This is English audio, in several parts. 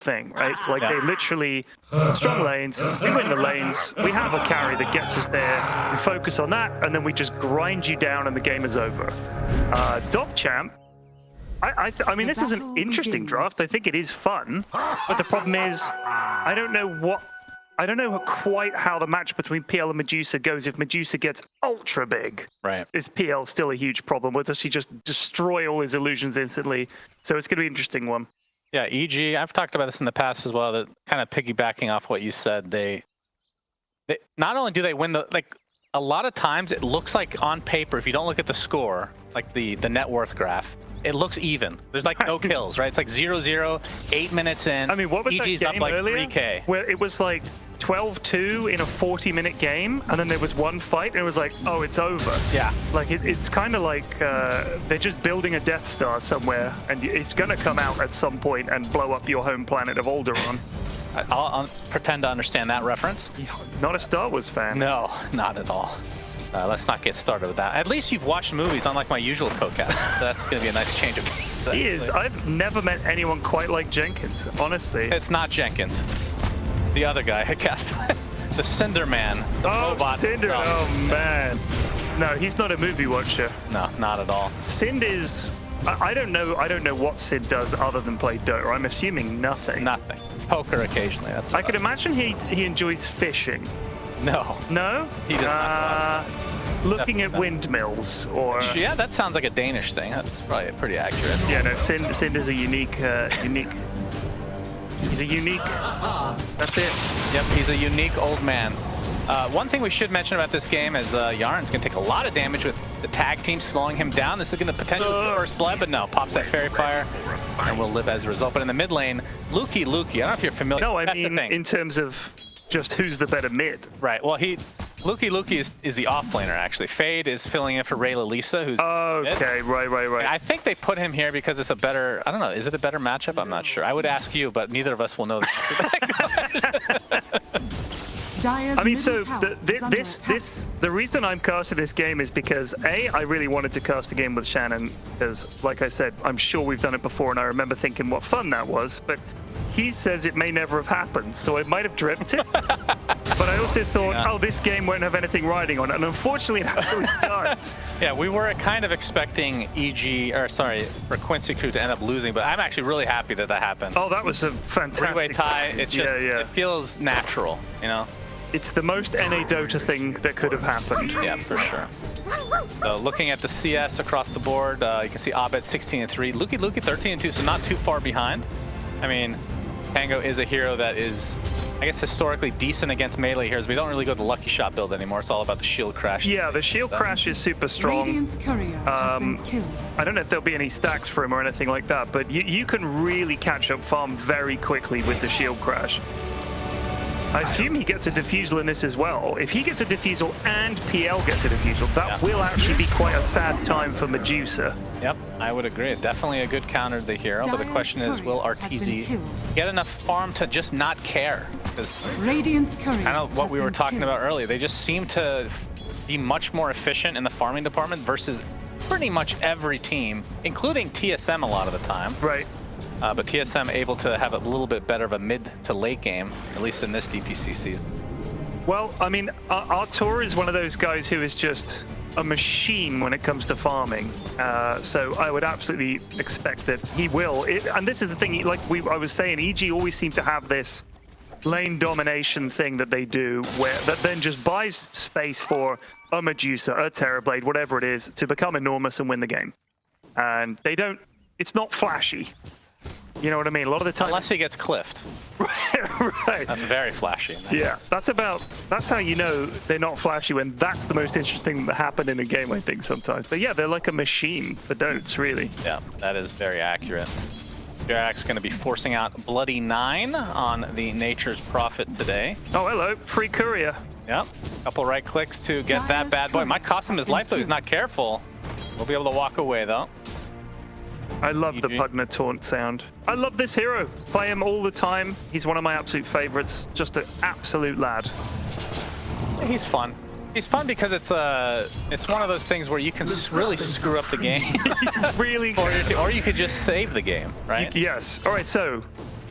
thing, right? Like they literally strong lanes, we win the lanes, we have a carry that gets us there, we focus on that, and then we just grind you down and the game is over. Dog Champ, I mean, this is an interesting draft. I think it is fun, but the problem is, I don't know quite how the match between PL and Medusa goes if Medusa gets ultra big. Right. Is PL still a huge problem? Or does he just destroy all his illusions instantly? So it's going to be an interesting one. Yeah, EG, I've talked about this in the past as well, that kind of piggybacking off what you said, they not only do they win like, a lot of times it looks like on paper, if you don't look at the score, like the net worth graph, it looks even. There's like no kills, right? It's like 0-0, 8 minutes in. I mean, what was EG's that game up like earlier? 3K. Where it was like 12-2 in a 40-minute game, and then there was one fight, and it was like, oh, it's over. Yeah. Like, it's kind of like they're just building a Death Star somewhere, and it's going to come out at some point and blow up your home planet of Alderaan. I'll pretend to understand that reference. Not a Star Wars fan. No, not at all. Let's not get started with that. At least you've watched movies, unlike my usual co-cast. So that's going to be a nice change of pace. He is. I've never met anyone quite like Jenkins, honestly. It's not Jenkins. The other guy I cast. The Cinder Man. The robot. Cinder. Oh, man. No, he's not a movie watcher. No, not at all. Cind is... I don't know what Sid does other than play Dota. I'm assuming nothing. Nothing. Poker occasionally. That's I could imagine he enjoys fishing. No. No? He does not. Looking at windmills, or... Yeah, that sounds like a Danish thing. That's probably pretty accurate. Yeah, no, Cind is a unique... He's a unique... That's it. Yep, he's a unique old man. One thing we should mention about this game is Yarn's going to take a lot of damage with the tag team slowing him down. This is going to potentially be first blood, but no, pops that Fairy Fire and will live as a result. But in the mid lane, Lukey, I don't know if you're familiar. No, I mean in terms of just who's the better mid. Right, well, Lukey is the off-laner, actually. Fade is filling in for Rayla Lisa, who's okay, right. I think they put him here because it's a better, I don't know, is it a better matchup? I'm not sure. I would ask you, but neither of us will know that. I mean, so the reason I'm casting this game is because I really wanted to cast a game with Shannon because, like I said, I'm sure we've done it before, and I remember thinking what fun that was. But he says it may never have happened, so I might have dreamt it. But I also thought, oh, this game won't have anything riding on it, and unfortunately, it actually does. Yeah, we were kind of expecting for Quincy Crew to end up losing, but I'm actually really happy that happened. Oh, that was a fantastic three-way tie. It's just, it feels natural, you know. It's the most NA Dota thing that could have happened. Yeah, for sure. So looking at the CS across the board, you can see Abed 16-3, Lukey 13-2, so not too far behind. I mean, Pango is a hero that is, I guess, historically decent against melee heroes. We don't really go the Lucky Shot build anymore. It's all about the shield crash. Yeah, the shield crash is super strong. Radiant's courier has been killed. I don't know if there'll be any stacks for him or anything like that, but you can really catch up farm very quickly with the shield crash. I assume he gets a defusal in this as well. If he gets a defusal and PL gets a defusal, that will actually be quite a sad time for Medusa. Yep, I would agree. Definitely a good counter to the hero, but the question is, will Arteezy get enough farm to just not care? Because kind of what we were talking about earlier, they just seem to be much more efficient in the farming department versus pretty much every team, including TSM a lot of the time. Right. But TSM able to have a little bit better of a mid to late game, at least in this DPC season. Well, I mean, Artur is one of those guys who is just a machine when it comes to farming. So I would absolutely expect that he will. And this is the thing, like I was saying, EG always seem to have this lane domination thing that they do, that then just buys space for a Medusa, a Terrorblade, whatever it is, to become enormous and win the game. And they don't, it's not flashy. You know what I mean? A lot of the time... Unless he gets cliffed. Right. That's very flashy. Yeah, that's how you know they're not flashy, when that's the most interesting thing that happened in a game, I think, sometimes. But yeah, they're like a machine for dotes, really. Yeah, that is very accurate. Jarak's going to be forcing out Bloody 9 on the Nature's Prophet today. Oh, hello. Free courier. Yep. Couple right clicks to get that bad boy. Might cost him his life, though. He's not careful. We'll be able to walk away, though. I love the Pugna taunt sound. I love this hero. Play him all the time. He's one of my absolute favorites. Just an absolute lad. He's fun. He's fun because it's one of those things where you can really screw up the game. Really? Or you could just save the game, right? Yes. All right, so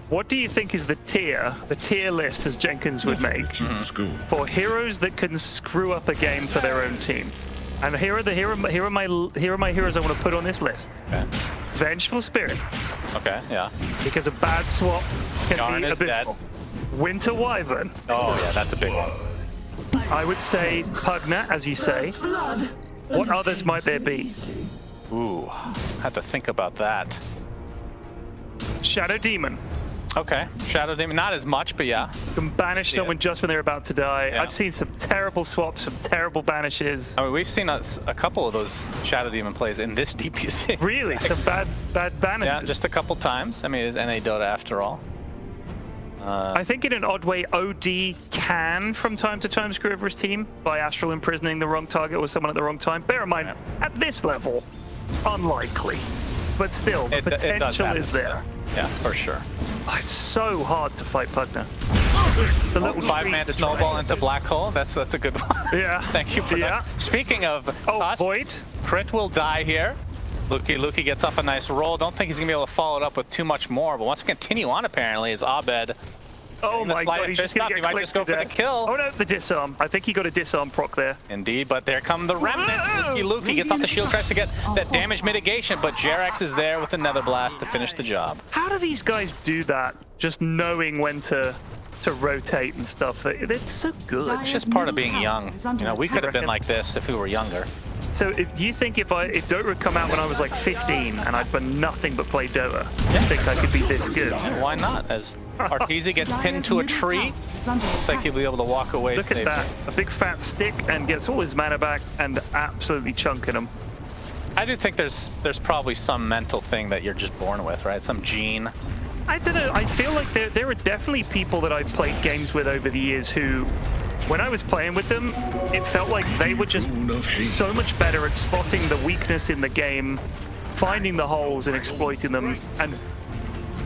What do you think is the tier list, as Jenkins would make, for heroes that can screw up a game for their own team? And here are my heroes I want to put on this list. Okay. Vengeful Spirit. Okay, yeah. Because a bad swap can Yarn be is abysmal. Winter Wyvern. Oh yeah, that's a big one. I would say Pugna, as you say. What others might there be? Ooh, I have to think about that. Shadow Demon. Okay, Shadow Demon, not as much, but yeah. Can banish someone just when they're about to die. Yeah. I've seen some terrible swaps, some terrible banishes. I mean, we've seen a couple of those Shadow Demon plays in this DPC. Really? Some bad banishes? Yeah, just a couple times. I mean, it's NA Dota after all. I think in an odd way, OD can, from time to time, screw over his team by astral imprisoning the wrong target or someone at the wrong time. Bear in mind, at this level, unlikely. But still, the potential is there. Yeah, for sure. Oh, it's so hard to fight Pugna. The little 5-man snowball into black hole. That's a good one. Yeah. Thank you for that. Speaking of Void. Crit will die here. Luki gets off a nice roll. Don't think he's gonna be able to follow it up with too much more. But wants to continue on. Apparently, is Abed. Oh my god, he's just gonna get He might just go for the kill. Oh no, the disarm. I think he got a disarm proc there. Indeed, but there come the remnants. Luki gets off the shield, tries to get that damage mitigation, but Jerax is there with the Nether Blast to finish the job. How do these guys do that? Just knowing when to rotate and stuff. It's so good. It's just part of being young. You know, we could have been like this if we were younger. So do you think if Dota had come out when I was like 15 and I'd done nothing but play Dota, you think I could be this good? Yeah, why not? As Arteezy gets pinned to a tree, looks like he'll be able to walk away. Look at that. A big fat stick and gets all his mana back and absolutely chunking him. I do think there's probably some mental thing that you're just born with, right? Some gene. I don't know. I feel like there are definitely people that I've played games with over the years who, when I was playing with them, it felt like they were just so much better at spotting the weakness in the game, finding the holes and exploiting them, and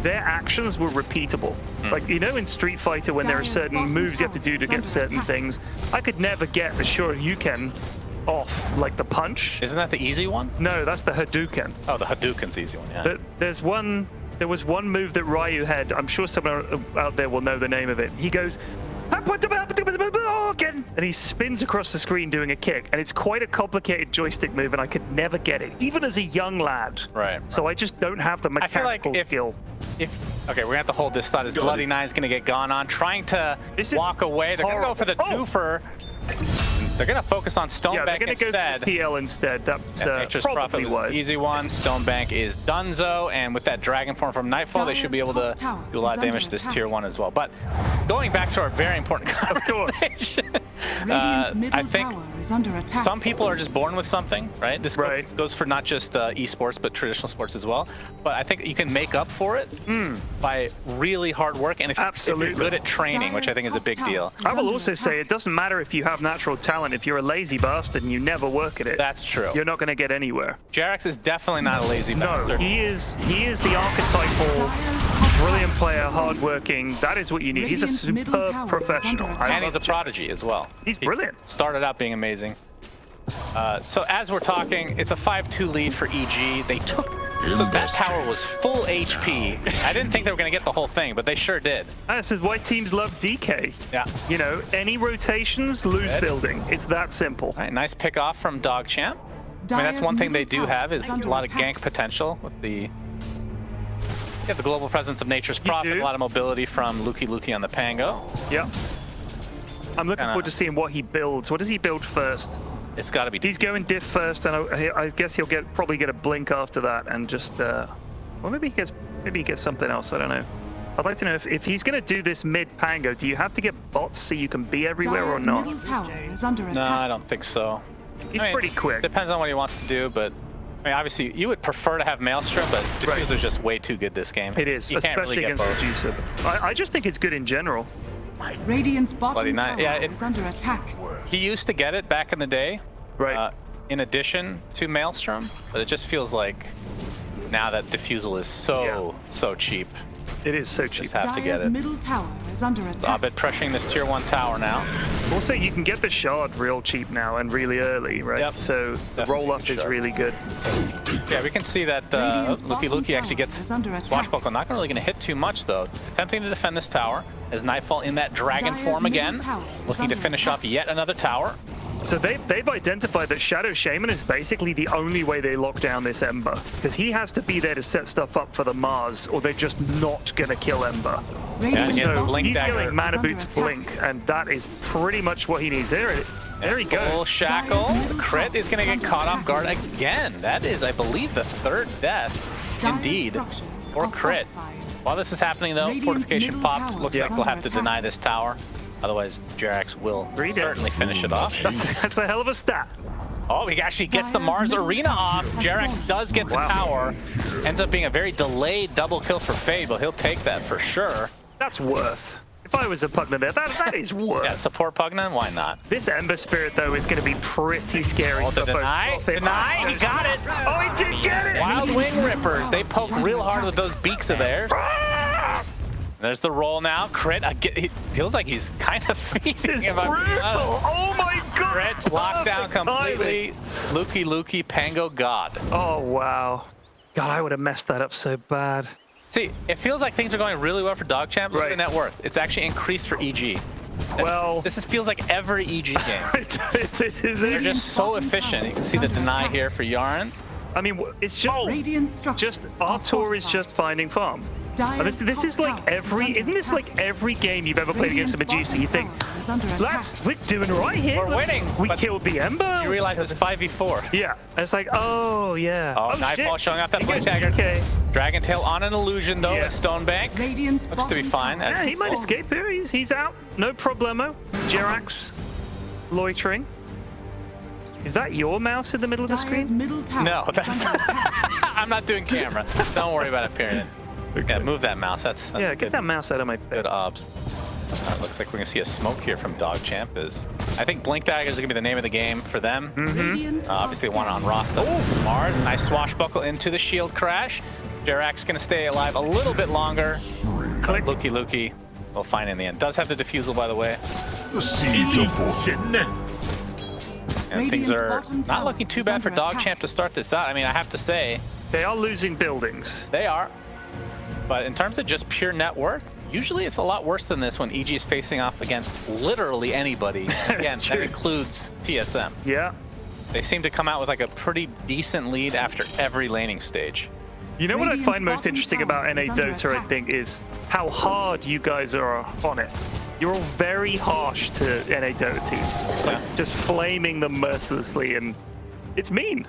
their actions were repeatable. Like, you know, in Street Fighter, when there are certain moves you have to do to get certain things, I could never get the Shoryuken off, like the punch. Isn't that the easy one? No, that's the Hadouken. Oh, the Hadouken's the easy one, yeah. There was one move that Ryu had. I'm sure someone out there will know the name of it. He goes, and he spins across the screen doing a kick, and it's quite a complicated joystick move, and I could never get it, even as a young lad. Right. So I just don't have the mechanical skill. Okay, we're gonna have to hold this thought. Is Bloody Nine's gonna get gone on, trying to walk away. They're gonna go for the twofer. They're gonna focus on Stonebank instead. instead. They're gonna go for PL instead. That's probably was an easy one. Stonebank is donezo, and with that Dragon Form from Nightfall, they should be able to do a lot of damage to this tier 1 as well. But going back to our very important conversation, I think some people are just born with something, right? This goes for not just esports, but traditional sports as well. But I think you can make up for it by really hard work, and if you're good at training, which I think is a big deal. I will also say it doesn't matter if you have natural talent. If you're a lazy bastard and you never work at it, that's true. You're not going to get anywhere. Jerax is definitely not a lazy bastard. No, he is the archetypal brilliant player, hardworking. That is what you need. He's a superb professional. And he's a prodigy as well. He's brilliant. He started out being amazing. So as we're talking, it's a 5-2 lead for EG. They took... So that tower was full HP. I didn't think they were going to get the whole thing, but they sure did. This is why teams love DK. Yeah. You know, any rotations, lose building. It's that simple. All right, nice pick off from Dogchamp. I mean, that's one thing they do have is a lot of gank potential with the... You have the global presence of Nature's Prophet, a lot of mobility from Luki on the Pango. Yep. I'm looking forward to seeing what he builds. What does he build first? It's got to be. He's going diff first, and I guess he'll probably get a blink after that, and just well, maybe he gets something else. I don't know. I'd like to know if he's going to do this mid Pango. Do you have to get bots so you can be everywhere or not? No, I don't think so. He's pretty quick. Depends on what he wants to do, but I mean, obviously you would prefer to have Maelstrom, but Diffuser's just way too good this game. It is, especially really against Medusa. I just think it's good in general. Radiant's bottom tower is under attack. He used to get it back in the day, right? In addition to Maelstrom, but it just feels like now that Diffusal is so cheap. It is so cheap. Just have to get Dire's it. middle tower is under attack. Abed pressuring this tier 1 tower now. Also, you can get the shard real cheap now and really early, right? Yep. So the roll-up is really good. Yeah, we can see that Luki actually gets Swashbuckle. Not really going to hit too much, though. Attempting to defend this tower as Nightfall in that dragon form again. Looking to finish off yet another tower. So they've identified that Shadow Shaman is basically the only way they lock down this Ember. Because he has to be there to set stuff up for the Mars, or they're just not going to kill Ember. Yeah, So Blink he's Dagger killing Mana Boots Blink, and that is pretty much what he needs. There he goes. Full shackle. The crit is going to get caught off guard again. That is, I believe, the third death, indeed, for crit. While this is happening, though, fortification pops. Looks like they'll have to deny this tower. Otherwise, Jerax will certainly finish it off. That's a hell of a stat. Oh, he actually gets the Mars Arena off. Jerax does get the tower. Ends up being a very delayed double kill for Fade, but he'll take that for sure. That's worth. If I was a Pugna there, that is worth. Yeah, support Pugna, why not? This Ember Spirit, though, is going to be pretty scary. Oh, the deny, he got it. Oh, he did get it. Wild Wing Rippers, they poke real hard with those beaks of theirs. There's the roll now. Crit, it feels like he's kind of feasting. This is brutal. Oh my god. Crit, locked down completely. Luki, Pango God. Oh, wow. God, I would have messed that up so bad. See, it feels like things are going really well for DogChamp. Look at the net worth. It's actually increased for EG. Well, feels like every EG game. They're just so efficient. You can see the deny here for Yaren. I mean, it's just our tour is just finding farm. And this is like isn't this like every game you've ever played against a Medusa? You think, we're doing right here. We're winning. We killed the Ember. You realize it's 5v4. Yeah. And it's like, oh yeah. Oh, Nightfall showing off that Blink Dagger. Okay. Dragon Tail on an illusion though, with Stonebank. Looks to be fine. Yeah, he might escape here. He's out. No problemo. Jerax loitering. Is that your mouse in the middle of the screen? No, that's I'm not doing camera. Don't worry about it, period. Okay. Yeah, move that mouse. That's yeah, get that mouse out of my face. Good obs. Looks like we're gonna see a smoke here from DogChamp. I think Blink Dagger is gonna be the name of the game for them. Obviously, they want it on Rasta. Mars, nice swashbuckle into the shield crash. Jerax gonna stay alive a little bit longer. Luki will find in the end. Does have the defusal, by the way. The seeds of fortune. And things are not looking too bad for DogChamp to start this out. I mean, I have to say, they are losing buildings. They are. But in terms of just pure net worth, usually it's a lot worse than this when EG is facing off against literally anybody. Again, that includes TSM. Yeah. They seem to come out with like a pretty decent lead after every laning stage. You know what I find most interesting about NA Dota, I think, is how hard you guys are on it. You're all very harsh to NA Dota teams. Like, just flaming them mercilessly, and it's mean.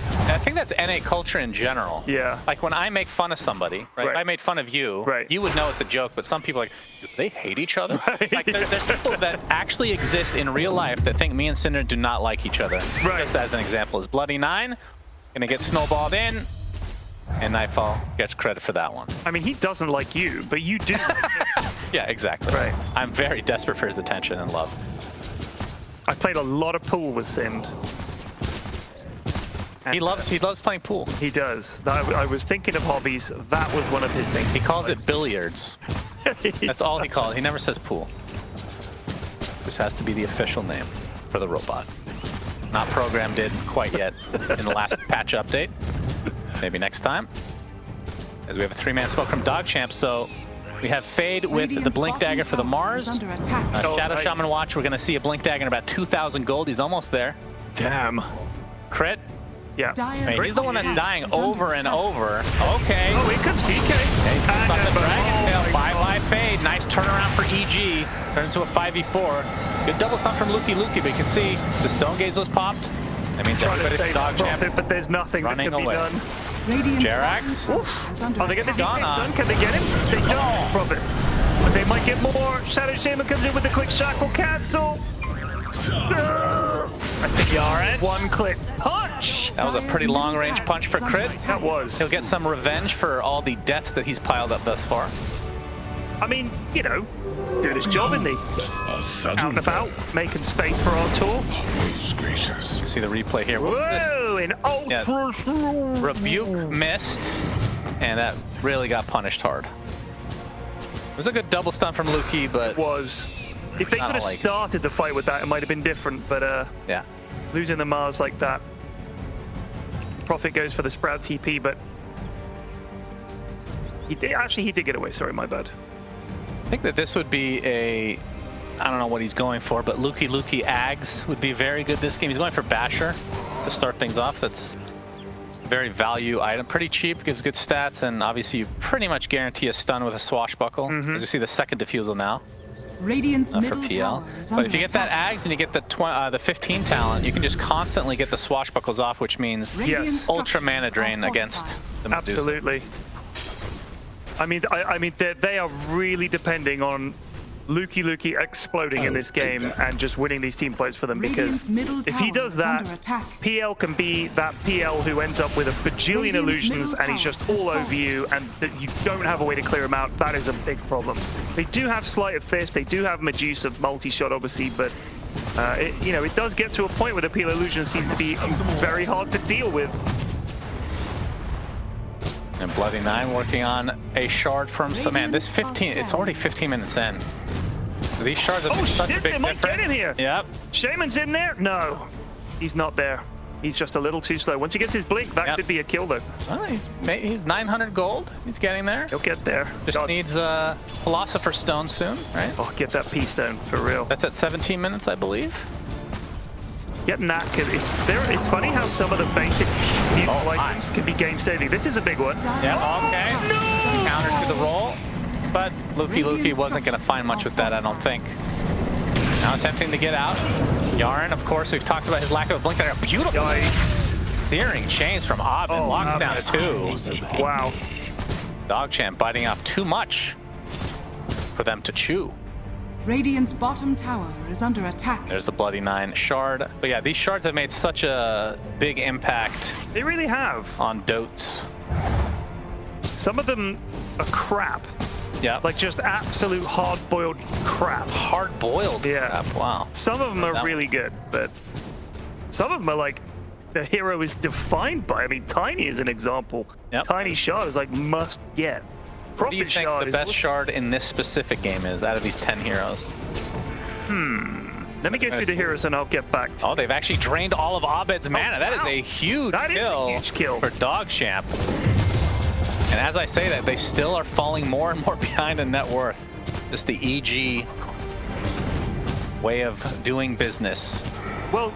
I think that's NA culture in general. Yeah. Like when I make fun of somebody, right? If I made fun of you, you would know it's a joke, but some people are like, do they hate each other? Like there's people that actually exist in real life that think me and Cinder do not like each other. Just as an example is Bloody Nine, gonna get snowballed in, and Nightfall gets credit for that one. I mean, he doesn't like you, but you do. Yeah, exactly. Right. I'm very desperate for his attention and love. I played a lot of pool with Sind. He loves playing pool. He does. I was thinking of hobbies. That was one of his things. He calls it billiards. That's all he calls it. He never says pool. This has to be the official name for the robot. Not programmed in quite yet in the last patch update. Maybe next time. As we have a 3-man smoke from DogChamp, so we have Fade with the Blink Dagger for the Mars. Shadow Shaman watch, we're going to see a Blink Dagger in about 2,000 gold. He's almost there. Damn. Crit. Yeah. He's the one that's dying over and over. Okay. Oh, here comes DK. Got the Dragon Tail. Bye-bye Fade. Nice turnaround for EG. Turns into a 5v4. Good double stun from Luki, but you can see the Stone Gaze was popped. That means everybody's DogChamp. But there's nothing that can be done. Jerax. Oh, they get the DK done. Can they get him? They don't. Profit. But they might get more. Shadow Shaman comes in with the quick shackle cancel. I think Yaren. One click punch. That was a pretty long range punch for Crit. That was. He'll get some revenge for all the deaths that he's piled up thus far. I mean, you know, doing his job in the out and about, making space for our tour. You see the replay here. Whoa, in ultra Rebuke missed, and that really got punished hard. It was a good double stun from Luki, but If they could have started the fight with that, it might have been different. But yeah, losing the Mars like that. Prophet goes for the Sprout TP, but he did get away. Sorry, my bad. I think that this would be a, I don't know what he's going for, but Luki Ags would be very good this game. He's going for Basher to start things off. That's a very value item. Pretty cheap, gives good stats, and obviously you pretty much guarantee a stun with a Swashbuckle. As you see the second defusal now. Radiant's For middle PL. tower is But if you get that attack. Ags and you get the 15 talent, you can just constantly get the Swashbuckles off, which means Yes. ultra mana drain against the Medusa. Absolutely. I mean, they are really depending on Luki exploding in this game and just winning these team fights for them, because Radiant's middle if he tower does is under that, attack. PL can be that PL who ends up with a bajillion Radiant's illusions middle and he's tower just has all over fallen. you and that you don't have a way to clear him out. That is a big problem. They do have Sleight of Fist, they do have Medusa multi-shot obviously, but it does get to a point where the PL illusions seem to be very hard to deal with. And Bloody Nine working on a shard from some man. This 15, it's already 15 minutes in. These shards have been such a Shit, big they might difference. get in here. Yep. Shaman's in there? No, he's not there. He's just a little too slow. Once he gets his blink, that could be a kill though. Well, he's 900 gold. He's getting there. He'll get there. Just needs a Philosopher's Stone soon, right? Oh, get that P stone for real. That's at 17 minutes, I believe. Getting that, it's funny how some of the basic mutant items can be game saving. This is a big one. Yeah, okay. Counter to the roll. But Luki wasn't going to find much with that, I don't think. Now attempting to get out. Yaren, of course, we've talked about his lack of a blink there. Beautiful. Yikes. Searing chains from Abin. Locks down to 2. Wow. Dogchamp biting off too much for them to chew. Radiant's bottom tower is under attack. There's the Bloody Nine shard. But yeah, these shards have made such a big impact. They really have. On Dotes. Some of them are crap. Yeah. Like just absolute hard-boiled crap. Hard-boiled crap, wow. Some of them are really good, but some of them are like the hero is defined by. I mean, Tiny is an example. Yep. Tiny shard is like must get. What do you think the best shard in this specific game is out of these 10 heroes? Let me get through the heroes and I'll get back to they've actually drained all of Abed's mana. That is a huge kill for Dogchamp. And as I say that, they still are falling more and more behind in net worth. Just the EG way of doing business. Well,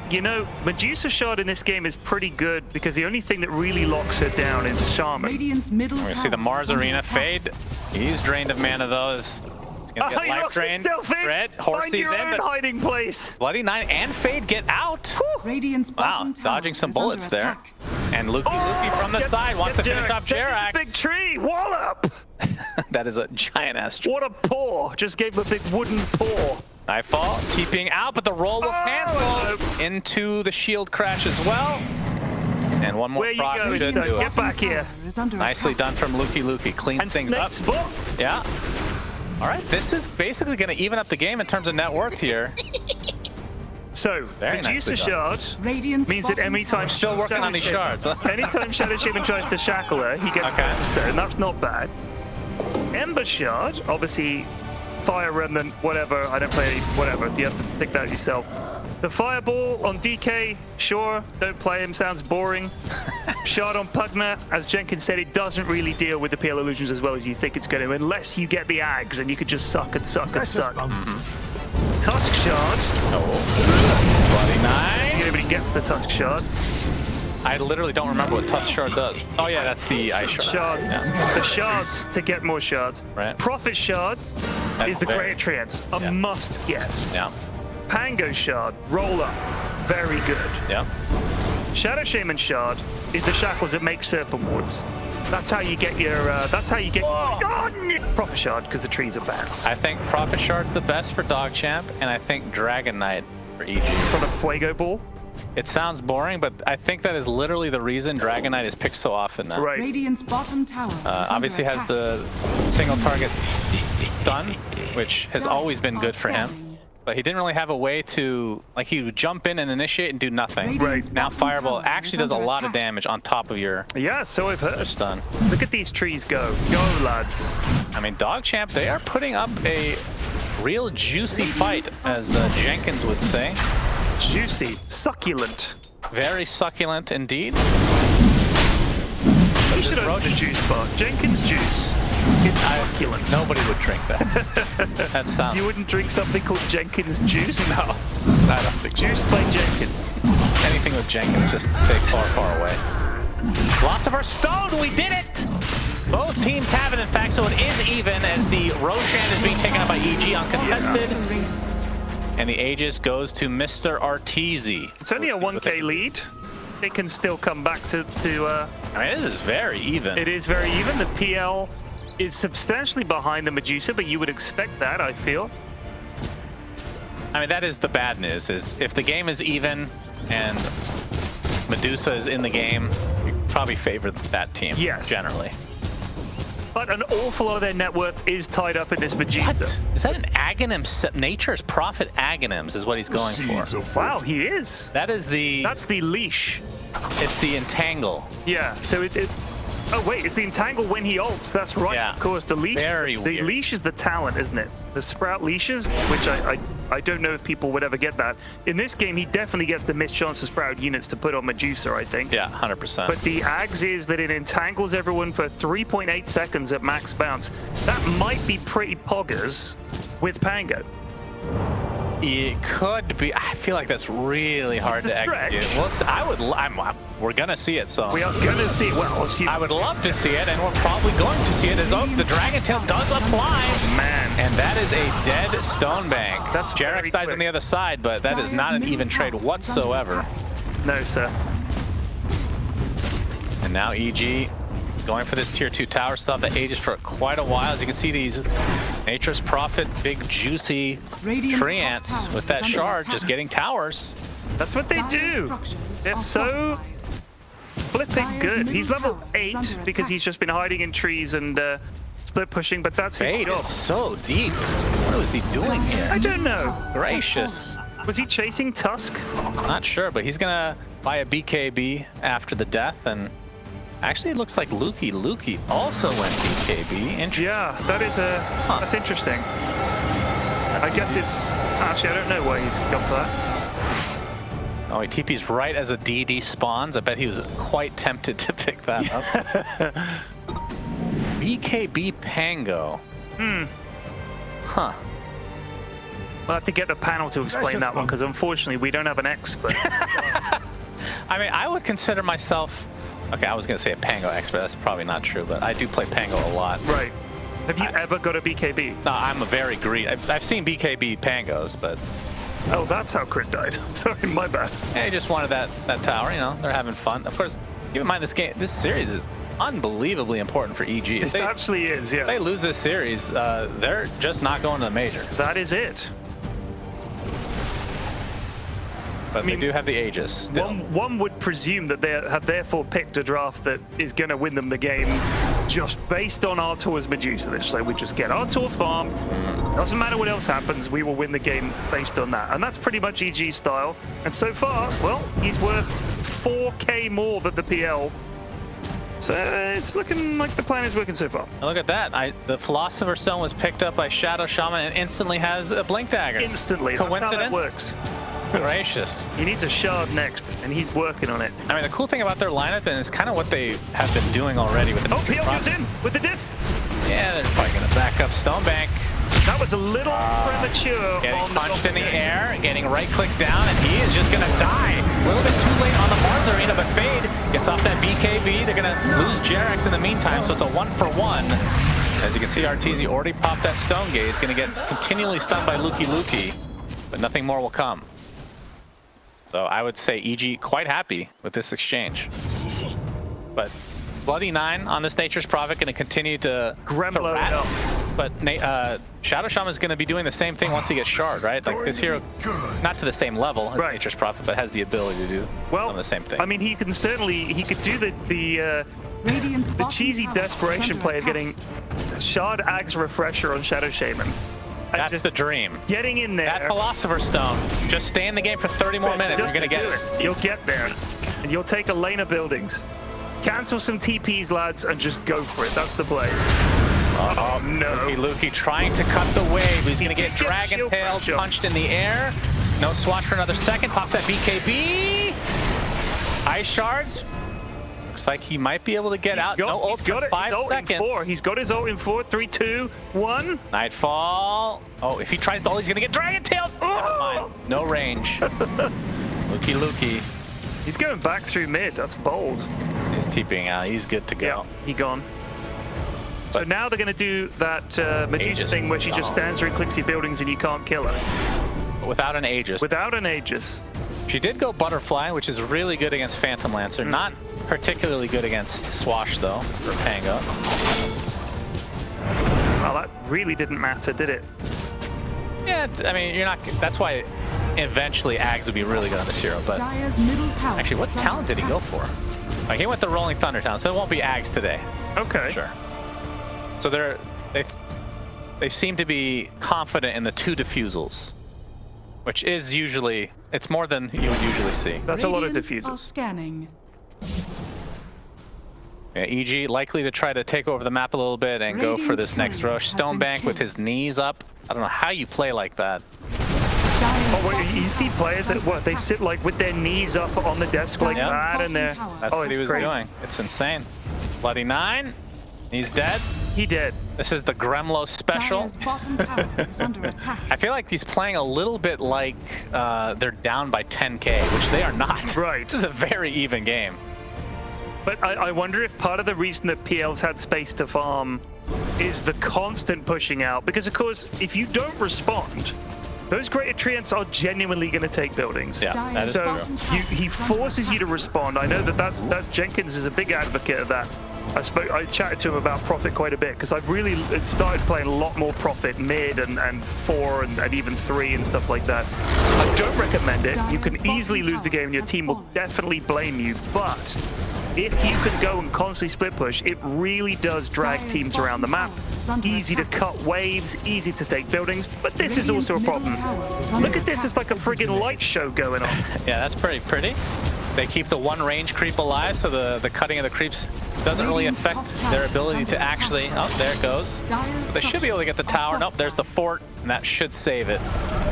Medusa shard in this game is pretty good because the only thing that really locks her down is Shaman. Radiant's middle We're tower. gonna see the Mars is under Arena attack. fade. He's drained of mana those. He's gonna get life drained. Red, Find Horsey's your in, own but hiding place. Bloody Nine and Fade get out. Radiant's Wow, bottom tower dodging some is under bullets there. attack. And Luki from the side wants to finish off Jerax. Big tree, wallop. That is a giant ass tree. What a paw. Just gave him a big wooden paw. Nightfall keeping out, but the roll will cancel into the shield crash as well. And one more Where you proc going? should do Get it. back here. Is under Nicely attack. done from Luki. Cleans things up. Next book. Yeah. All right, this is basically going to even up the game in terms of net worth here. So, Very Medusa nicely done. shard Radiant's means that bottom anytime tower Still working on these shards. anytime Shadow Shaman tries to shackle her, he gets the stone. That's not bad. Ember shard, obviously, fire remnant, whatever. I don't play whatever. You have to pick that yourself. The fireball on DK, sure, don't play him, sounds boring. Shard on Pugna, as Jenkins said, it doesn't really deal with the PL illusions as well as you think it's going to, unless you get the Ags and you could just suck and suck and suck. Tusk shard. Bloody Nine. Nobody gets the Tusk shard. I literally don't remember what Tusk Shard does. Oh yeah, that's the ice shard. Shards. Yeah. The shards to get more shards. Right. Prophet shard is the very- Great Treants. A must get. Yeah. Pango shard, roll up. Very good. Yeah. Shadow Shaman shard is the shackles that make serpent wards. That's how you get your. Prophet shard because the trees are bats. I think Prophet Shard's the best for Dogchamp, and I think Dragon Knight for EG. For the Fuego Ball. It sounds boring, but I think that is literally the reason Dragon Knight is picked so often now. Right. Radiant's bottom tower is Obviously under has attack. the single target stun, which has always been good for him. but he didn't really have a way to, like, he would jump in and initiate and do nothing. Right. Now Fireball actually does a lot of damage on top of your Yeah, so I've heard. stun. Look at these trees go. Go, lads. I mean, Dogchamp, they are putting up a real juicy fight, as Jenkins would say. Juicy. Succulent. Very succulent indeed. You should own the juice bar. Jenkins juice. It's succulent. Nobody would drink that. That sounds... You wouldn't drink something called Jenkins juice? No, I don't think so. Juice by Jenkins. Anything with Jenkins, just stay far, far away. Lots of our stone, we did it! Both teams have it, in fact, so it is even as the Roshan is being taken up by EG uncontested. And the Aegis goes to Mr. Arteezy. It's only a 1k lead. They can still come back to I mean, this is very even. It is very even. The PL is substantially behind the Medusa, but you would expect that, I feel. I mean, that is the bad news, is if the game is even and Medusa is in the game, you probably favor that team, yes, generally. But an awful lot of their net worth is tied up in this Medusa. What? Is that an Aghanim? Nature's Prophet Aghanims is what he's going for. Wow, he is. That is the... That's the leash. It's the entangle. Yeah, so it oh wait, it's the entangle when he ults. That's right, yeah. Of course. The leash. Very the weird. Leash is the talent, isn't it? The sprout leashes, which I don't know if people would ever get that. In this game, he definitely gets the mischance to sprout units to put on Medusa, I think. Yeah, 100%. But the Ags is that it entangles everyone for 3.8 seconds at max bounce. That might be pretty poggers with Pango. It could be. I feel like that's really hard to execute. Well, we're gonna see it, so we are gonna see it. Well, I would love to see it, and we're probably going to see it. As the Dragon Tail does apply, man, and that is a dead stone bank. That's Jarex dies on the other side, but that is not an even trade whatsoever. No, sir. And now EG going for this tier 2 tower stuff that ages for quite a while. As you can see, these Nature's Prophet, big juicy treants with that shard just getting towers. That's what they do. They're so flipping good. He's level 8 because he's just been hiding in trees and split pushing, but that's his job. So deep. What was he doing here? I don't know. Gracious. Was he chasing Tusk? Not sure, but he's gonna buy a BKB after the death, and actually, it looks like Lukey also went BKB. Interesting. Yeah, that is that's interesting. I guess it's... Actually, I don't know why he's got that. Oh, he TP's right as a DD spawns. I bet he was quite tempted to pick that up. BKB Pango. Huh. We'll have to get the panel to explain that one, because unfortunately, we don't have an expert. I mean, I would consider myself... Okay, I was going to say a Pango expert. That's probably not true, but I do play Pango a lot. Right. Have you ever got a BKB? No, I'm a very greedy. I've seen BKB Pangos, but... Oh, that's how Crit died. Sorry, my bad. Yeah, he just wanted that tower, you know. They're having fun. Of course, keep in mind this series is unbelievably important for EG. It actually is, yeah. If they lose this series, they're just not going to the major. That is it. But they do have the Aegis still. One would presume that they have therefore picked a draft that is going to win them the game just based on Arteezy's Medusa. So we just get Arteezy farm. Doesn't matter what else happens, we will win the game based on that. And that's pretty much EG style. And so far, well, he's worth 4k more than the PL. So it's looking like the plan is working so far. Look at that. The Philosopher's Stone was picked up by Shadow Shaman and instantly has a Blink Dagger. Instantly. Coincidence? That's how that works. Gracious. He needs a shard next, and he's working on it. I mean, the cool thing about their lineup, and it's kind of what they have been doing already with the... Oh, PL goes in with the diff. Yeah, they're probably going to back up Stonebank. That was a little premature. Getting punched in the air, getting right-click down, and he is just going to die. A little bit too late on the Mars Arena, but Fade gets off that BKB. They're going to lose Jarex in the meantime, so it's a 1-for-1. As you can see, Arteezy already popped that Stone Gate. He's going to get continually stunned by Lukey, but nothing more will come. So I would say EG quite happy with this exchange. But Bloody 9 on this Nature's Prophet going to continue to rattle. But Shadow Shaman is going to be doing the same thing once he gets shard, right? Like this hero, not to the same level as Nature's Prophet, but has the ability to do some of the same thing. I mean, he could do the cheesy desperation play of getting Shard Ags Refresher on Shadow Shaman. That's the dream. Getting in there. That Philosopher's Stone. Just stay in the game for 30 more minutes. You're going to get it. You'll get there. And you'll take a lane of buildings. Cancel some TPs, lads, and just go for it. That's the play. Oh, no. Lukey trying to cut the wave. He's going to get Dragon Tail punched in the air. No swatch for another second. Pops that BKB. Ice shards. Looks like he might be able to get out. No ult for 5 seconds. He's got his ult in 4, 3, 2, 1. Nightfall. Oh, if he tries the ult, he's going to get Dragon Tail. Oh. No range. Lukey. He's going back through mid. That's bold. He's TPing out. He's good to go. Yeah, he gone. So now they're going to do that Medusa thing where she just stands there and clicks your buildings and you can't kill her. Without an Aegis. Without an Aegis. She did go Butterfly, which is really good against Phantom Lancer. Not particularly good against Swash, though, for Pango. Well, that really didn't matter, did it? Yeah, I mean, you're not... That's why eventually Ags would be really good on this hero, but... Actually, what talent did he go for? Like, he went the Rolling Thunder talent, so it won't be Ags today. Okay. Sure. So they seem to be confident in the 2 diffusals, which is usually... It's more than you would usually see. That's a lot of diffusals. Scanning. Yeah, EG likely to try to take over the map a little bit and go for this next rush. Stonebank with his knees up. I don't know how you play like that. Oh, wait, you see players that they sit like with their knees up on the desk like that, and they're... That's what he was doing. It's insane. Bloody 9. He's dead. He did. This is the Gremlo special. I feel like he's playing a little bit like they're down by 10k, which they are not. Right. This is a very even game. But I wonder if part of the reason that PL's had space to farm is the constant pushing out. Because, of course, if you don't respond, those greater treants are genuinely going to take buildings. Yeah, that is so true. He forces you to respond. I know that's Jenkins is a big advocate of that. I chatted to him about Prophet quite a bit because I've really started playing a lot more Prophet mid and 4 and even 3 and stuff like that. I don't recommend it. You can easily lose the game and your team will definitely blame you. But if you can go and constantly split push, it really does drag teams around the map. Easy to cut waves, easy to take buildings, but this is also a problem. Look at this, it's like a friggin' light show going on. Yeah, that's pretty. They keep the 1 range creep alive, so the cutting of the creeps doesn't really affect their ability to actually... Oh, there it goes. They should be able to get the tower. Nope, there's the fort, and that should save it.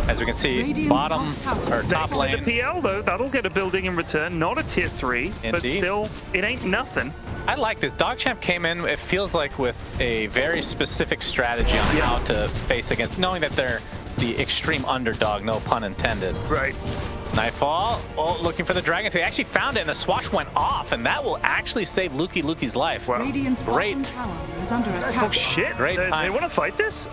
As we can see, bottom or top lane. The PL, though, that'll get a building in return. Not a tier 3, but still, it ain't nothing. I like this. Dogchamp came in, it feels like, with a very specific strategy on how to face against, knowing that they're the extreme underdog, no pun intended. Right. Nightfall, looking for the dragon. They actually found it, and the swatch went off, and that will actually save Lukey's life. Wow. Great. Tower is under attack. Oh shit! Great time. They want to fight this?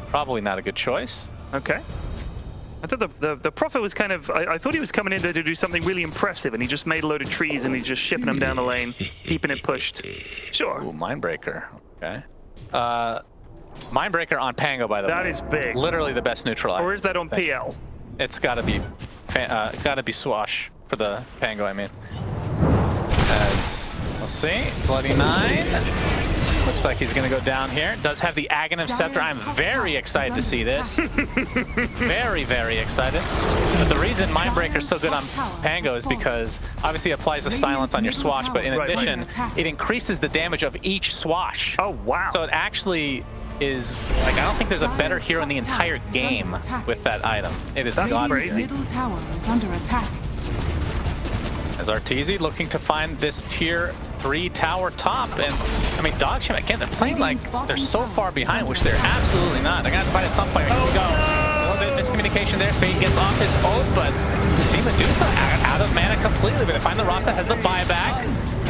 Probably not a good choice. Okay. I thought the Prophet was kind of... I thought he was coming in there to do something really impressive, and he just made a load of trees, and he's just shipping them down the lane, keeping it pushed. Sure. Ooh, Mindbreaker. Okay. Mindbreaker on Pango, by the way. That is big. Literally the best neutralizer. Or is that on PL? It's got to be Swash for the Pango, I mean. Let's see. Bloody 9. Looks like he's going to go down here. Does have the Aghanim Scepter. I'm very excited to see this. Very, very excited. But the reason Mindbreaker is so good on Pango is because obviously it applies the silence on your Swash, but in addition, it increases the damage of each Swash. Oh, wow. So it actually is, like, I don't think there's a better hero in the entire game with that item. It is crazy. Middle tower is under attack. As Arteezy looking to find this tier 3 tower top, and I mean Dogchamp again, they're playing like they're so far behind, which they're absolutely not. They're gonna have to fight at some point. Here we go. A little bit of miscommunication there. Fate gets off his ult, but Arteezy Medusa out of mana completely. But they find the Rasta has the buyback.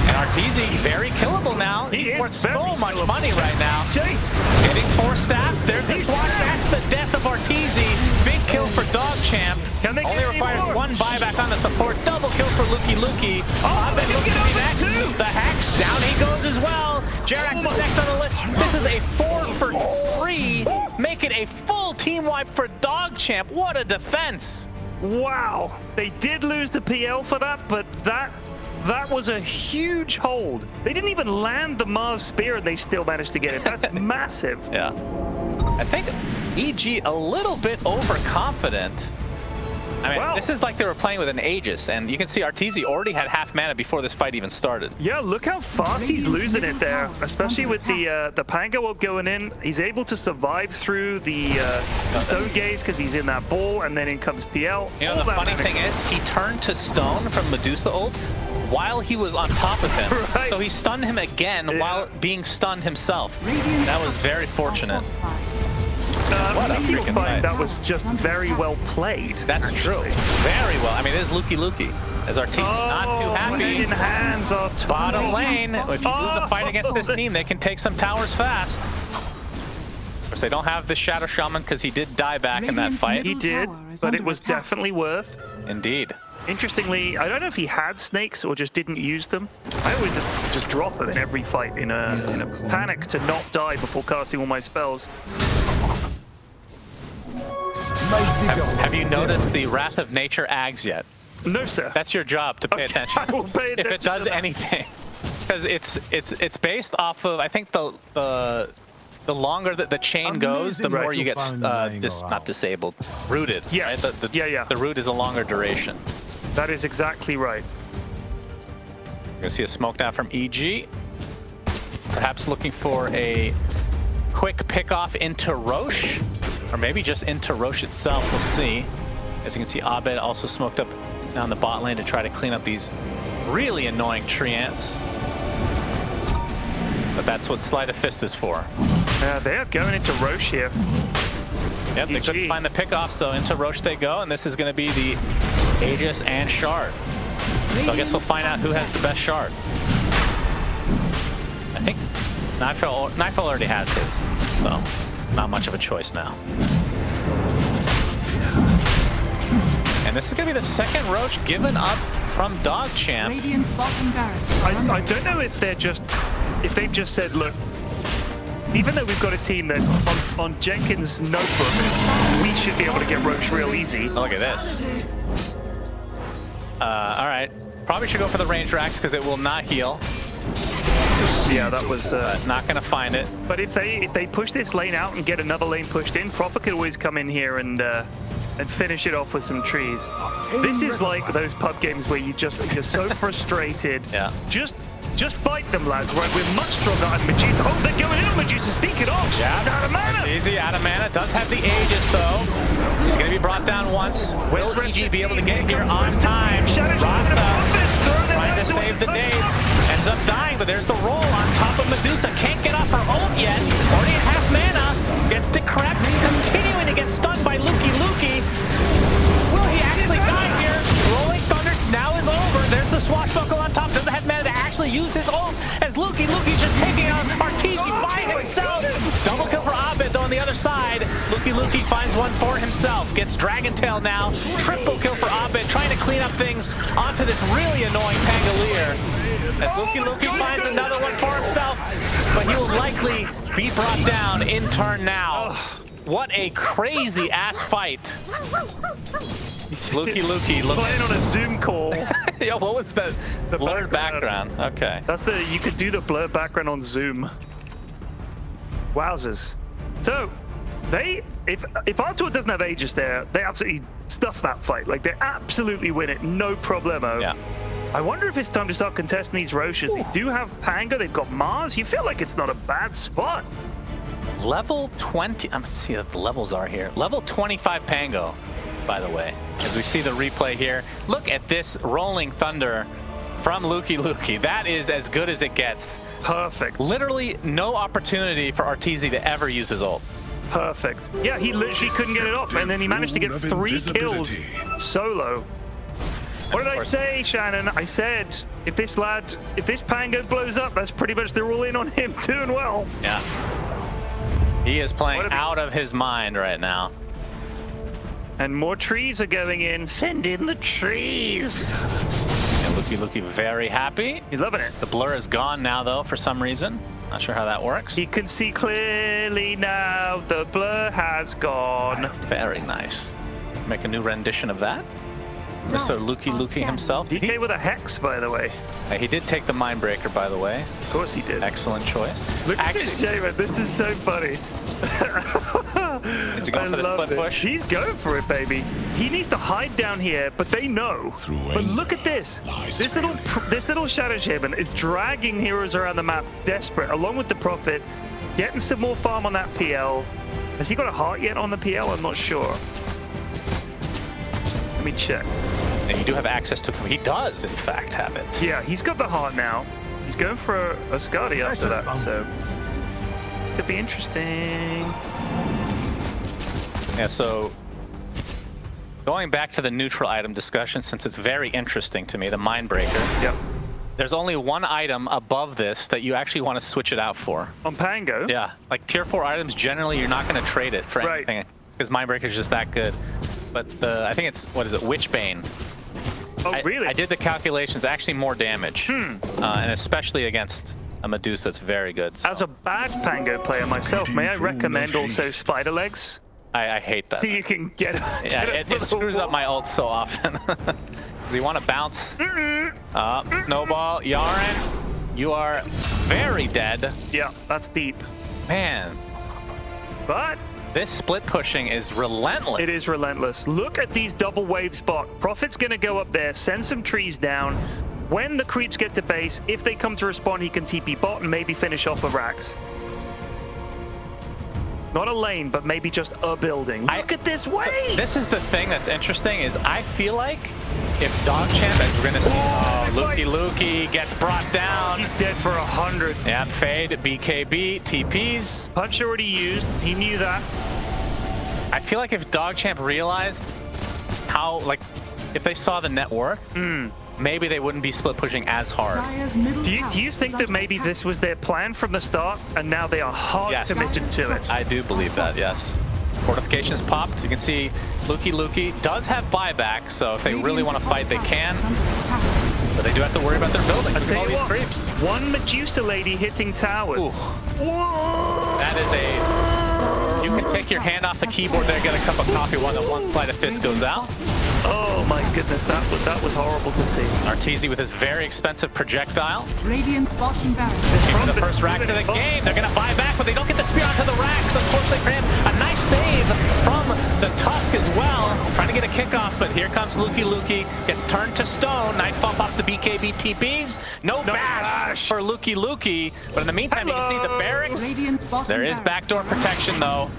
And Arteezy very killable now. He's worth so much money right now. Chase. Getting 4 staff. There's the swat. That's the death of Arteezy. Big kill for Dogchamp. Only requires 1 buyback on the support. Double kill for Lukey. Oh, then he'll get next. The Hex. Down he goes as well. Jerax is next on the list. This is a 4 for 3. Make it a full team wipe for Dogchamp. What a defense. Wow. They did lose the PL for that, but that That was a huge hold. They didn't even land the Mars Spear and they still managed to get it. That's massive. Yeah. I think EG a little bit overconfident. I mean, Wow. this is like they were playing with an Aegis, and you can see Arteezy already had half mana before this fight even started. Yeah, look how fast he's losing it there, especially with the Pango up going in. He's able to survive through the Stone Gaze because he's in that ball, and then in comes PL. You know, the funny thing is, he turned to Stone from Medusa ult while he was on top of him. Right. So he stunned him again while being stunned himself. That was very fortunate. What a You'll freaking find fight. that was just very well played. That's true. Very well. I mean, it is Luki. As Arteezy not too happy. In hands are Bottom lane, if you lose the fight against this team, they can take some towers fast. Of course, they don't have the Shadow Shaman because he did die back in that fight. He did, but it was definitely worth. Indeed. Interestingly, I don't know if he had snakes or just didn't use them. I always just drop them in every fight in a panic to not die before casting all my spells. Have you noticed the Wrath of Nature Ags yet? No, sir. That's your job to pay attention. I will pay attention if it does to that. anything, because it's based off of, I think the longer that the chain goes, the more you get not disabled, rooted. Yes. Right? Yeah. The root is a longer duration. That is exactly right. You're gonna see a smoke now from EG. Perhaps looking for a quick pick off into Roche, or maybe just into Roche itself. We'll see. As you can see, Abed also smoked up down the bot lane to try to clean up these really annoying tree ants. But that's what Sleight of Fist is for. They're going into Roche here. Yep, they couldn't find the pickoff, so into Roche they go, and this is going to be the Aegis and Shard. So I guess we'll find out who has the best Shard. I think Nightfall already has his, so not much of a choice now. And this is going to be the second Roche given up from Dogchamp. Radiant's bottom barracks. I don't know if they've just said, look, even though we've got a team that on Jenkins' notebook, we should be able to get Roche real easy. Look at this. All right. Probably should go for the range racks because it will not heal. Yeah, that was not going to find it. But if they push this lane out and get another lane pushed in, Prophet could always come in here and finish it off with some trees. This is like those pub games where you're so frustrated. Yeah. Just fight them, lads, right? We're much stronger on Medusa. Oh, they're going in on Medusa. Speaking of, Yeah, out of mana. Easy out of mana. Does have the Aegis, though. He's going to be brought down once. Will EG be able to get here on time? Rasta trying to save the day. Ends up dying, but there's the roll on top of Medusa. Can't get off her ult yet. Already at half mana. Gets decrepit. Continuing to get stunned by Luki. Will he actually die here? Rolling Thunder now is over. There's the swashbuckle on top. Doesn't have mana to actually use his ult as Luki's just taking out Arteezy by himself. Double kill for Abed though on the other side. Luki finds one for himself. Gets Dragon Tail now. Triple kill for Abed, trying to clean up things onto this really annoying Pangolier. As Luki finds another one for himself, but he will likely be brought down in turn now. What a crazy ass fight. Luki looks Playing on a Zoom call. Yo, what was the blurred background? Okay. That's you could do the blurred background on Zoom. Wowzers. So, if Artur doesn't have Aegis there, they absolutely stuff that fight. Like, they absolutely win it, no problemo. Yeah. I wonder if it's time to start contesting these Roches. They do have Pango, they've got Mars. You feel like it's not a bad spot. Level 20, I'm gonna see what the levels are here. Level 25 Pango, by the way, as we see the replay here. Look at this rolling thunder from Luki. That is as good as it gets. Perfect. Literally no opportunity for Arteezy to ever use his ult. Perfect. Yeah, he literally couldn't get it off, and then he managed to get 3 kills solo. What did I say, Shannon? I said, if this Pango blows up, that's pretty much they're all in on him doing well. Yeah. He is playing out of his mind right now. And more trees are going in. Send in the trees. And Luki very happy. He's loving it. The blur is gone now, though, for some reason. Not sure how that works. He can see clearly now. The blur has gone. Very nice. Make a new rendition of that. Mr. Luki himself. DK with a Hex, by the way. He did take the Mindbreaker, by the way. Of course he did. Excellent choice. Look at this Shaman. This is so funny. Is he going for the split push? He's going for it, baby. He needs to hide down here, but they know. But look at this. This little Shadow Shaman is dragging heroes around the map, desperate, along with the Prophet, getting some more farm on that PL. Has he got a heart yet on the PL? I'm not sure. Let me check. And you do have access to him. He does, in fact, have it. Yeah, he's got the heart now. He's going for a Skadi after that, so could be interesting. Yeah, so going back to the neutral item discussion, since it's very interesting to me, the Mindbreaker. Yep. There's only one item above this that you actually want to switch it out for. On Pango? Yeah, like tier 4 items, generally you're not going to trade it for anything because Mindbreaker is just that good. But I think it's, what is it, Witchbane. Oh, really? I did the calculations, actually more damage. And especially against a Medusa, it's very good. So. As a bad Pango player myself, may I recommend also Spider Legs? I hate that. So you can get it screws up my ult so often. You want to bounce. Snowball, Yaren, you are very dead. Yeah, that's deep. Man. But this split pushing is relentless. It is relentless. Look at these double wave spot. Prophet's going to go up there, send some trees down. When the creeps get to base, if they come to respawn, he can TP bot and maybe finish off a Rax. Not a lane, but maybe just a building. Look at this wave! This is the thing that's interesting, is I feel like if Dogchamp, as we're going to see, Luki gets brought down. He's dead for 100. Yeah, Fade, BKB, TPs. Punch already used. He knew that. I feel like if Dogchamp realized how, like, if they saw the net worth, maybe they wouldn't be split pushing as hard. Do you think that maybe this was their plan from the start, and now they are hard committed to it? I do believe that, yes. Fortifications popped. You can see Luki does have buyback, so if they really want to fight, they can. But they do have to worry about their buildings. I'll tell you what, creeps. One Medusa lady hitting towers. Whoa. That is a... You can take your hand off the keyboard there, get a cup of coffee while the one flight of fist goes out. Oh my goodness, that was horrible to see. Arteezy with his very expensive projectile. Radiant's bottom barracks. Into the first rack of the game. They're going to buy back, but they don't get the spear onto the racks. Unfortunately for him, a nice save from the Tusk as well. Trying to get a kickoff, but here comes Luki. Gets turned to stone. Nightfall pops the BKB TPs. No bash for Luki. But in the meantime, you can see the barracks. There is backdoor protection, though.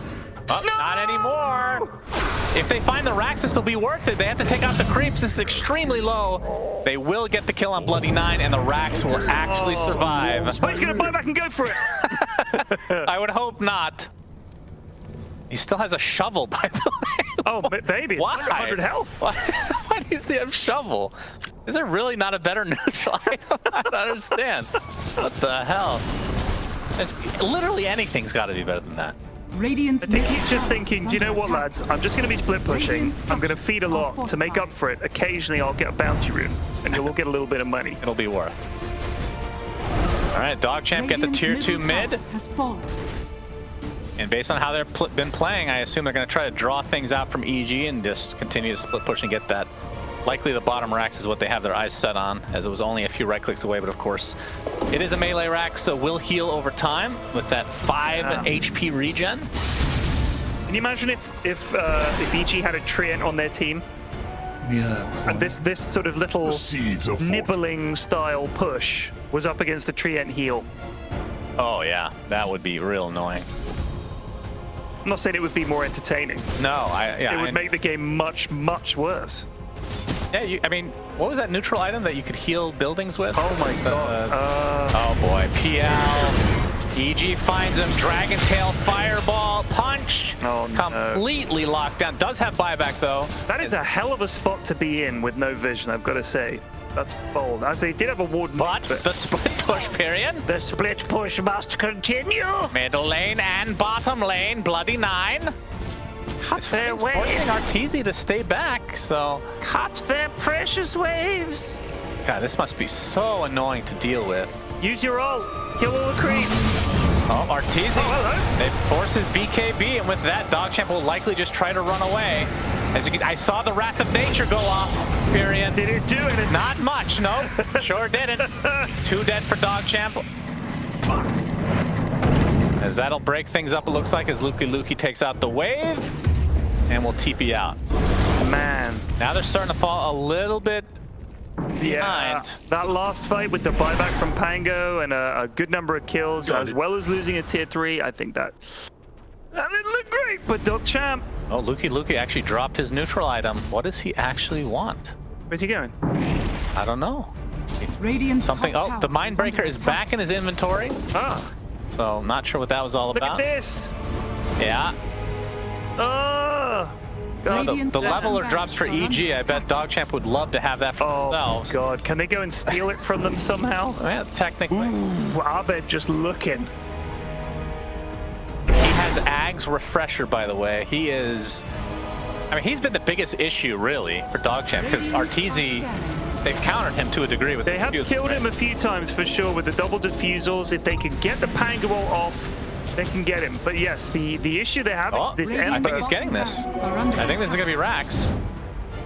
Oh, no! Not anymore. If they find the racks, this will be worth it. They have to take out the creeps. This is extremely low. They will get the kill on Bloody 9, and the racks will actually survive. Oh, he's going to buy back and go for it. I would hope not. He still has a shovel, by the way. Oh, baby. Why? 100 health. Why does he have shovel? Is there really not a better neutral item? I don't understand. What the hell? Literally anything's got to be better than that. I think he's just thinking, do you know what, lads? I'm just going to be split pushing. I'm going to feed a lot to make up for it. Occasionally, I'll get a bounty rune, and we'll get a little bit of money. It'll be worth. All right, Dogchamp get the tier 2 mid. And based on how they've been playing, I assume they're going to try to draw things out from EG and just continue to split push and get that. Likely the bottom racks is what they have their eyes set on, as it was only a few right clicks away, but of course, it is a melee rack, so will heal over time with that 5 HP regen. Can you imagine if EG had a Treant on their team? Yeah. And this sort of little nibbling style push was up against the Treant heal. Oh yeah, that would be real annoying. I'm not saying it would be more entertaining. No, it would make the game much, much worse. Yeah, I mean, what was that neutral item that you could heal buildings with? Oh my god. Oh boy, PL. EG finds him, Dragon Tail, Fireball, Punch. Oh, completely locked down. Does have buyback though. That is a hell of a spot to be in with no vision, I've got to say. That's bold. Actually, he did have a ward. But the split push period. The split push must continue. Middle lane and bottom lane, Bloody 9. Cut their waves. Forcing Arteezy to stay back, so. Cut their precious waves. God, this must be so annoying to deal with. Use your ult. Kill all the creeps. Oh, Arteezy. It forces BKB, and with that, Dogchamp will likely just try to run away. As you can, I saw the Wrath of Nature go off, period. Did it do it? Not much, no. Sure didn't. 2 dead for DogChamp. As that'll break things up, it looks like, as Luki takes out the wave. And we'll TP out. Man. Now they're starting to fall a little bit behind. That last fight with the buyback from Pango and a good number of kills, as well as losing a tier 3, I think that didn't look great. But DogChamp. Oh, Luki actually dropped his neutral item. What does he actually want? Where's he going? I don't know. Something. Oh, the Mindbreaker is back in his inventory. Ah. So not sure what that was all about. Look at this. Yeah. Oh. God. The leveler drops for EG. I bet DogChamp would love to have that for themselves. Oh God, can they go and steal it from them somehow? Yeah, technically. Ooh, Abed just looking. He has Ag's Refresher, by the way. He is... I mean, he's been the biggest issue, really, for DogChamp, because Arteezy, they've countered him to a degree with They have killed him a few times, for sure, with the double defusals. If they can get the Pango off, they can get him. But yes, the issue they have is this Ember. I think he's getting this. I think this is going to be Rax.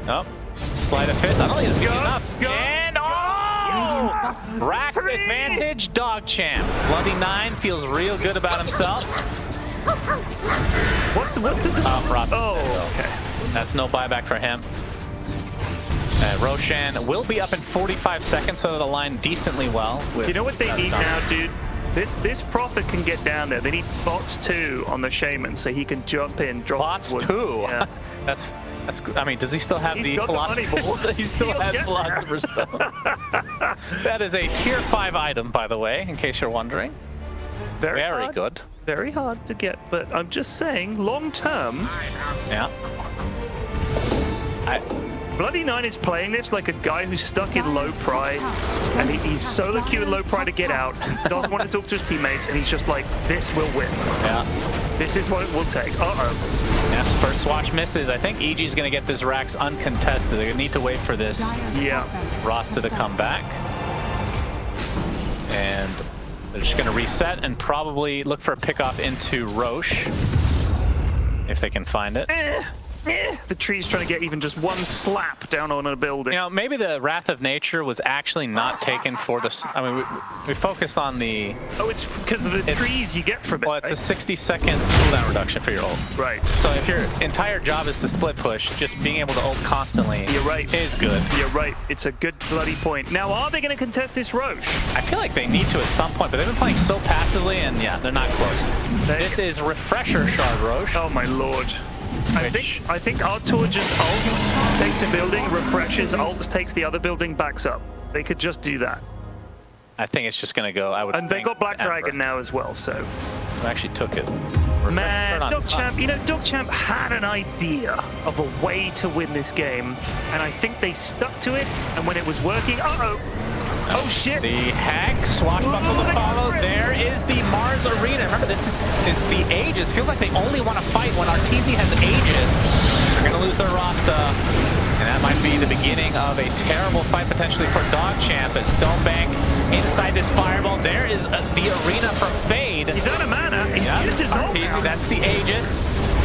Oh, slide of fist. I don't think it's good enough. And oh! Rax advantage, DogChamp. Bloody 9 feels real good about himself. What's the Frost. Oh, okay. That's no buyback for him. Roshan will be up in 45 seconds, so it'll align decently well. Do you know what they need now, dude? This Prophet can get down there. They need bots 2 on the Shaman, so he can jump in, drop bots wood. 2? Yeah. That's. I mean, does he still have the Philosopher's He still has Philosopher's Stone. That is a tier 5 item, by the way, in case you're wondering. Very good. Very hard to get, but I'm just saying, long term. Yeah. Bloody 9 is playing this like a guy who's stuck in low pride, and he's solo queued low pride to get out. He doesn't want to talk to his teammates, and he's just like, this will win. Yeah. This is what it will take. Uh-oh. Yeah, first swatch misses. I think EG's going to get this Rax uncontested. They're going to need to wait for this Rasta to come back. And they're just going to reset and probably look for a pickoff into Roche, if they can find it. The tree's trying to get even just one slap down on a building. You know, maybe the Wrath of Nature was actually not taken for the... I mean, we focus on the... Oh, it's because of the trees you get from it. Well, it's a 60-second cooldown reduction for your ult. Right. So if your entire job is to split push, just being able to ult constantly is good. You're right. It's a good bloody point. Now, are they going to contest this Roche? I feel like they need to at some point, but they've been playing so passively, and yeah, they're not close. This is Refresher Shard Roche. Oh, my lord. I think Artur just ults, takes a building, refreshes, ults, takes the other building, backs up. They could just do that. I think it's just going to go, And they got Black Dragon now as well, so... I actually took it. Man, DogChamp, you know, DogChamp had an idea of a way to win this game, and I think they stuck to it, and when it was working, oh shit! The Hex, swashbuckle to follow. There is the Mars Arena. Remember, this is the Aegis. Feels like they only want to fight when Arteezy has Aegis. They're going to lose their Rasta. And that might be the beginning of a terrible fight potentially for DogChamp as Stonebank inside this fireball. There is the arena for Fade. He's out of mana. Arteezy, that's the Aegis.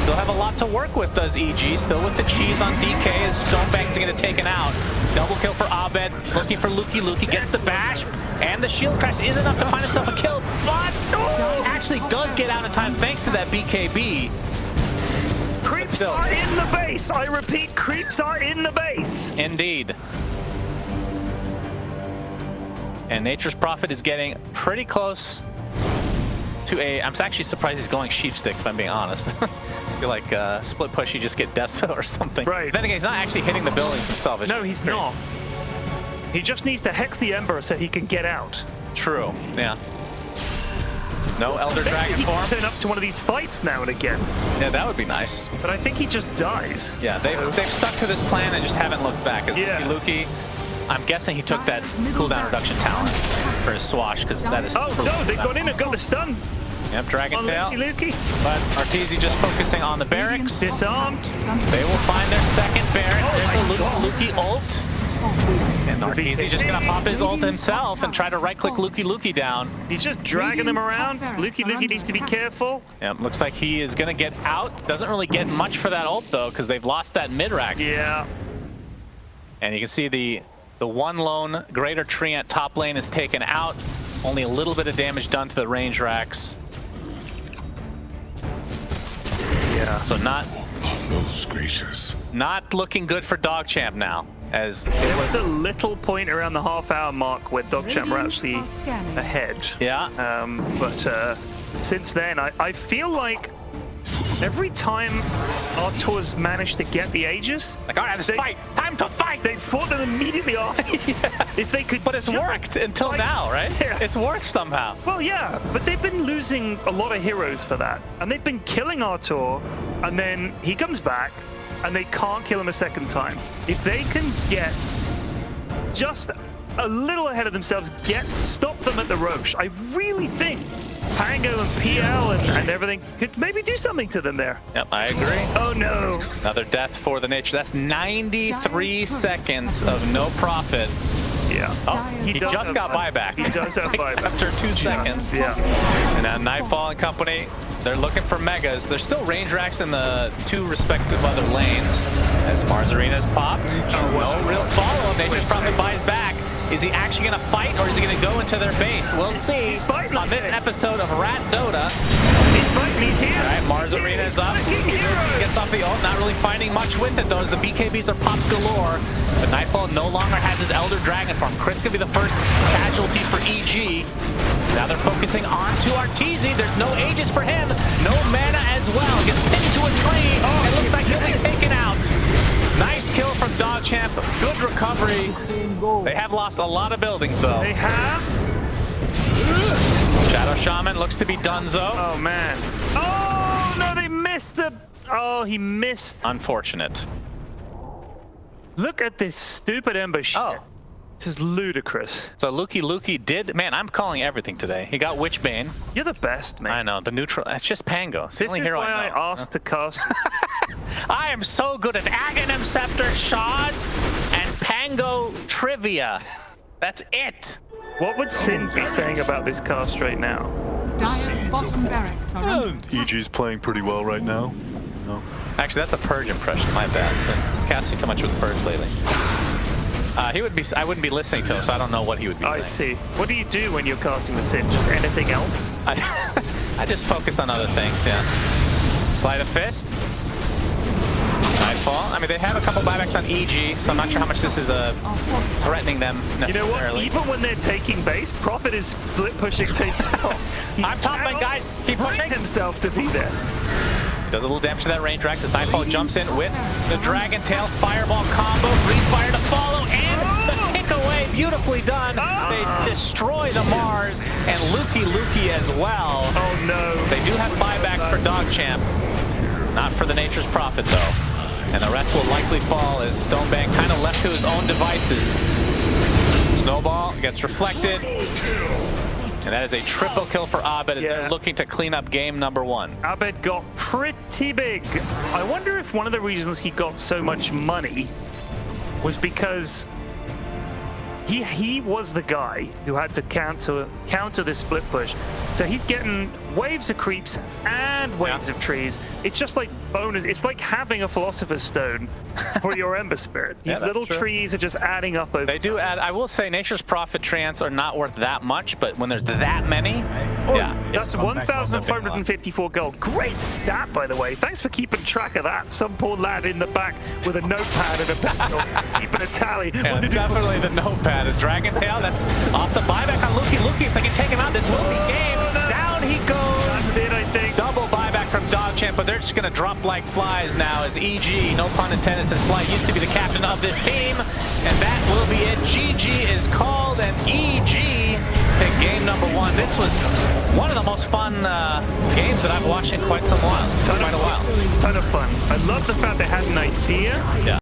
Still have a lot to work with, does EG. Still with the cheese on DK as Stonebank's going to get taken out. Double kill for Abed. Looking for Luki. Luki gets the bash. And the shield crash is enough to find himself a kill. But actually does get out in time thanks to that BKB. Creeps are in the base. I repeat, creeps are in the base. Indeed. And Nature's Prophet is getting pretty close to a... I'm actually surprised he's going Sheepstick, if I'm being honest. I feel like split push, you just get Deso or something. Right. Then again, he's not actually hitting the buildings himself. No, he's not. He just needs to hex the Ember so he can get out. True, yeah. No Elder Dragon form. He can turn up to one of these fights now and again. Yeah, that would be nice. But I think he just dies. Yeah, they've stuck to this plan and just haven't looked back. Yeah. Luki, I'm guessing he took that cooldown reduction talent for his swash, because that is... Oh, no, they got in and got the stun. Yep, Dragon Tail. Luki. But Arteezy just focusing on the barracks. Disarmed. They will find their second barrack. There's the Luki ult. And Arteezy just gonna pop his ult himself and try to right-click Luki down. He's just dragging them around. Luki needs to be careful. Yep, looks like he is gonna get out. Doesn't really get much for that ult though, because they've lost that mid-rack. Yeah. And you can see the one lone greater tree at top lane is taken out. Only a little bit of damage done to the range racks. Yeah. So not Most gracious. not looking good for DogChamp now. As There was a little point around the half-hour mark where DogChamp were actually ahead. yeah, But since then, I feel like every time our tours managed to get the Aegis, like all right, let's fight. Time to fight. they fought them immediately after. Yeah. If they could, But it's worked until now, right? Yeah. It's worked somehow. Well, yeah, but they've been losing a lot of heroes for that, and they've been killing Artur, and then he comes back, and they can't kill him a second time. If they can get just a little ahead of themselves, stop them at the Roche, I really think Pango and PL and everything could maybe do something to them there. Yep, I agree. Oh no. Another death for the Nature. That's 93 seconds of no profit. Yeah. Oh, He does just have- got buyback. He does have buyback. After 2 seconds. Yeah. And now Nightfall and company, they're looking for megas. There's still range racks in the 2 respective other lanes. As Mars Arena's popped. No real follow-up. Nature's probably buys back. Is he actually going to fight, or is he going to go into their base? We'll see on this episode of Rat Dota. He's fighting, he's here. All right, Mars Arena's up. He gets off the ult, not really finding much with it, though, as the BKBs are popped galore. But Nightfall no longer has his Elder Dragon form. Chris going to be the first casualty for EG. Now they're focusing on to Arteezy. There's no Aegis for him. No mana as well. Gets pinned to a tree. It looks like he'll be taken out. Nice kill from DogChamp. Good recovery. They have lost a lot of buildings, though. They have. Shadow Shaman looks to be donezo. Oh man. Oh no, they missed the. Oh, he missed. Unfortunate. Look at this stupid Ember shit. Oh. This is ludicrous. So Luki did. Man, I'm calling everything today. He got Witchbane. You're the best, man. I know. The neutral. It's just Pango. It's the This only is hero why I I know. asked to cast. I am so good at Aghanim Scepter Shards and Pango Trivia. That's it. What would Sin be saying about this cast right now? Dire's bottom barracks are under attack. EG's playing pretty well right now. No. Actually, that's a Purge impression. My bad. Been casting too much with Purge lately. He would be. I wouldn't be listening to him, so I don't know what he would be I saying. see. What do you do when you're casting the Sin? Just anything else? I just focused on other things. Yeah. Sleight of Fist. Nightfall. I mean, they have a couple buybacks on EG, so I'm not sure how much this is threatening them necessarily. You know what? Even when they're taking base, Prophet is split pushing. I'm top lane, guys. Keep Bring pushing. himself to be there. Does a little damage to that range rack as Nightfall jumps in with the Dragon Tail Fireball combo. Free fire to follow, and the kick away. Beautifully done. They destroy the Mars and Luki as well. Oh no. They do have buybacks for DogChamp. Not for the Nature's Prophet, though. And the rest will likely fall as Stonebank kind of left to his own devices. Snowball gets reflected. And that is a triple kill for Abed as they're looking to clean up game number 1. Abed got pretty big. I wonder if one of the reasons he got so much money was because he was the guy who had to counter this split push. So he's getting waves of creeps and waves of trees. It's just like bonus. It's like having a Philosopher's Stone for your Ember Spirit. These little trees are just adding up over. They do add. I will say Nature's Prophet Trance are not worth that much, but when there's that many, That's 1,554 gold. Great stat, by the way. Thanks for keeping track of that. Some poor lad in the back with a notepad and a pencil keeping a tally. Yeah, definitely the notepad. A Dragon Tail, that's off the buyback on Luki. If they can take him out, this will be game. Down he goes. That's it, I think. Double buyback from DogChamp, but they're just going to drop like flies now as EG, no pun intended, since Fly used to be the captain of this team. And that will be it. GG is called, and EG take game number 1. This was one of the most fun games that I've watched in quite a while. Ton of fun. I love the fact they had an idea. Yeah.